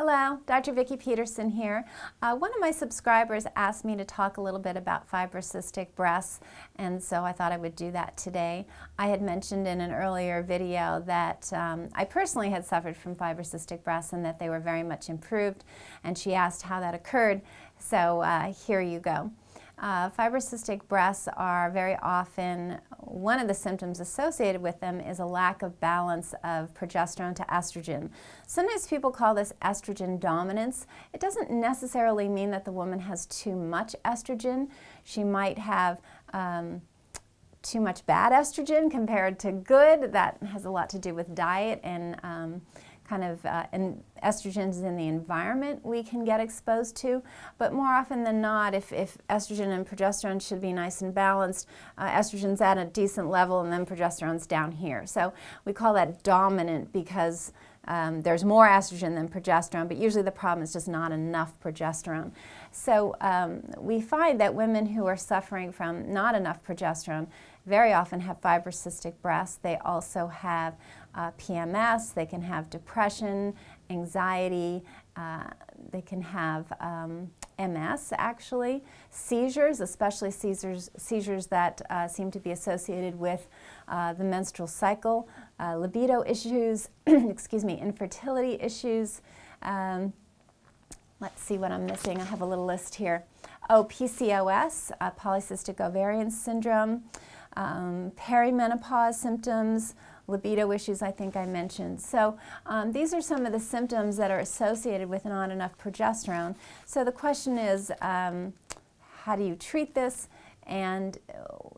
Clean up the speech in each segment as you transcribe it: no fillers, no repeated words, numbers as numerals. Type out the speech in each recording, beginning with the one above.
Hello, Dr. Vikki Petersen here. One of my subscribers asked me to talk a little bit about fibrocystic breasts, and so I thought I would do that today. I had mentioned in an earlier video that I personally had suffered from fibrocystic breasts and that they were very much improved, and she asked how that occurred, so here you go. Fibrocystic breasts are very often, one of the symptoms associated with them is a lack of balance of progesterone to estrogen. Sometimes people call this estrogen dominance. It doesn't necessarily mean that the woman has too much estrogen. She might have too much bad estrogen compared to good. That has a lot to do with diet and and estrogens in the environment we can get exposed to. But more often than not, if estrogen and progesterone should be nice and balanced, estrogen's at a decent level and then progesterone's down here. So we call that dominant because there's more estrogen than progesterone, but usually the problem is just not enough progesterone. So we find that women who are suffering from not enough progesterone very often have fibrocystic breasts. They also have PMS, they can have depression, anxiety, they can have MS actually, seizures, especially seizures that seem to be associated with the menstrual cycle, libido issues, excuse me, infertility issues. Let's see what I'm missing. I have a little list here. Oh, PCOS, polycystic ovarian syndrome, perimenopause symptoms, libido issues I think I mentioned. So these are some of the symptoms that are associated with not enough progesterone. So the question is, how do you treat this? And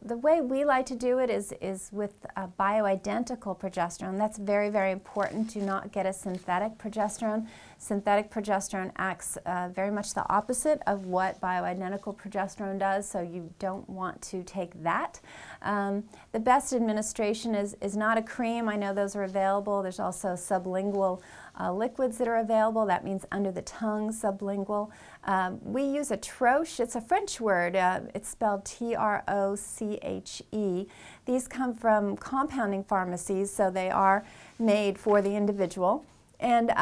the way we like to do it is with a bioidentical progesterone. That's very, very important. Do not get a synthetic progesterone. Synthetic progesterone acts very much the opposite of what bioidentical progesterone does, so you don't want to take that. The best administration is not a cream. I know those are available. There's also sublingual liquids that are available. That means under the tongue, sublingual. We use a troche. It's a French word. It's spelled T-R-O-C-H-E. These come from compounding pharmacies, so they are made for the individual. And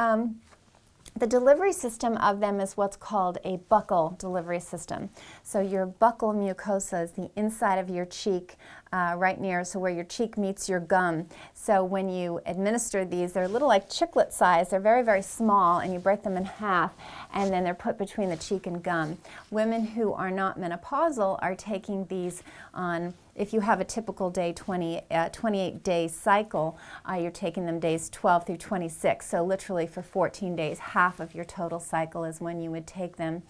the delivery system of them is what's called a buccal delivery system. So your buccal mucosa is the inside of your cheek, right near, so where your cheek meets your gum. So when you administer these, they're little like chiclet size. They're very, very small, and you break them in half, and then they're put between the cheek and gum. Women who are not menopausal are taking these on, if you have a typical day 28-day cycle, you're taking them days 12 through 26. So literally for 14 days, half of your total cycle is when you would take them.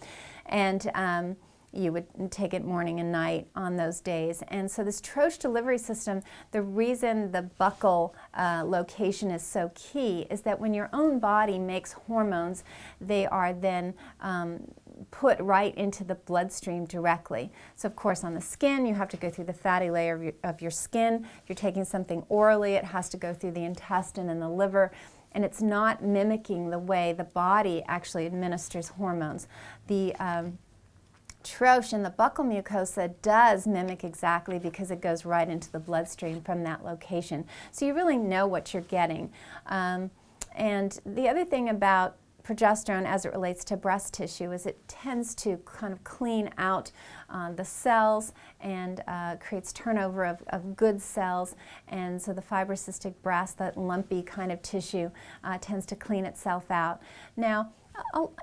And you would take it morning and night on those days. And so this troche delivery system, the reason the buccal location is so key is that when your own body makes hormones, they are then put right into the bloodstream directly. So of course on the skin, you have to go through the fatty layer of your skin. If you're taking something orally, it has to go through the intestine and the liver, and it's not mimicking the way the body actually administers hormones. The troche in the buccal mucosa does mimic exactly because it goes right into the bloodstream from that location. So you really know what you're getting. And the other thing about progesterone as it relates to breast tissue is it tends to kind of clean out the cells and creates turnover of good cells, and so the fibrocystic breast, that lumpy kind of tissue, tends to clean itself out. Now,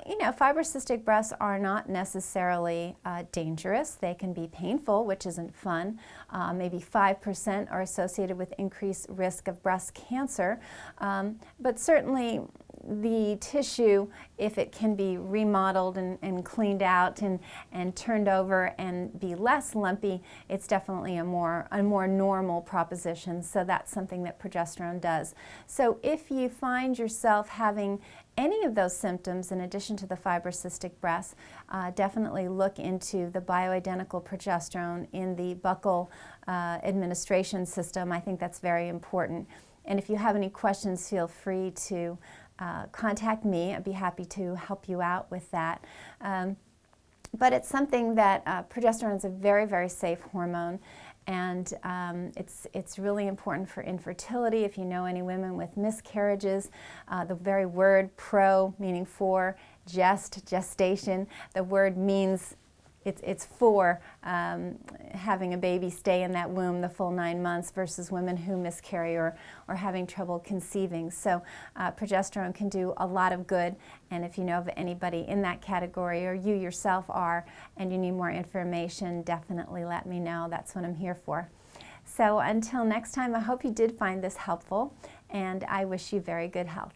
you know, fibrocystic breasts are not necessarily dangerous. They can be painful, which isn't fun. Maybe 5% are associated with increased risk of breast cancer, but certainly the tissue, if it can be remodeled and cleaned out and turned over and be less lumpy, it's definitely a more normal proposition. So that's something that progesterone does. So if you find yourself having any of those symptoms in addition to the fibrocystic breasts, definitely look into the bioidentical progesterone in the buccal administration system. I think that's very important. And if you have any questions, feel free to contact me. I'd be happy to help you out with that. But it's something that progesterone is a very, very safe hormone, And it's really important for infertility. If you know any women with miscarriages, the very word pro, meaning for, gestation, the word means it's for having a baby stay in that womb the full 9 months versus women who miscarry or having trouble conceiving. So progesterone can do a lot of good, and if you know of anybody in that category or you yourself are and you need more information, definitely let me know. That's what I'm here for. So until next time, I hope you did find this helpful, and I wish you very good health.